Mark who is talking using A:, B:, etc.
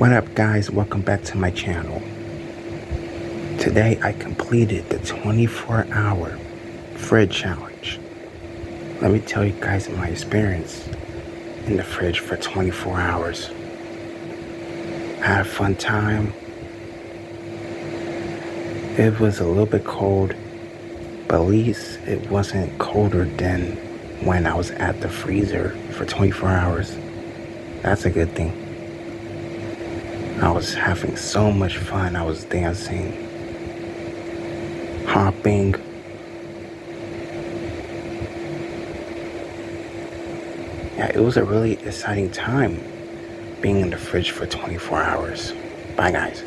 A: What up guys, welcome back to my channel. Today I completed the 24-hour fridge challenge. Let me tell you guys my experience in the fridge for 24 hours. I had a fun time. It was a little bit cold, but at least it wasn't colder than when I was at the freezer for 24 hours. That's a good thing. I was having so much fun. I was dancing, hopping. Yeah, it was a really exciting time being in the fridge for 24 hours. Bye guys.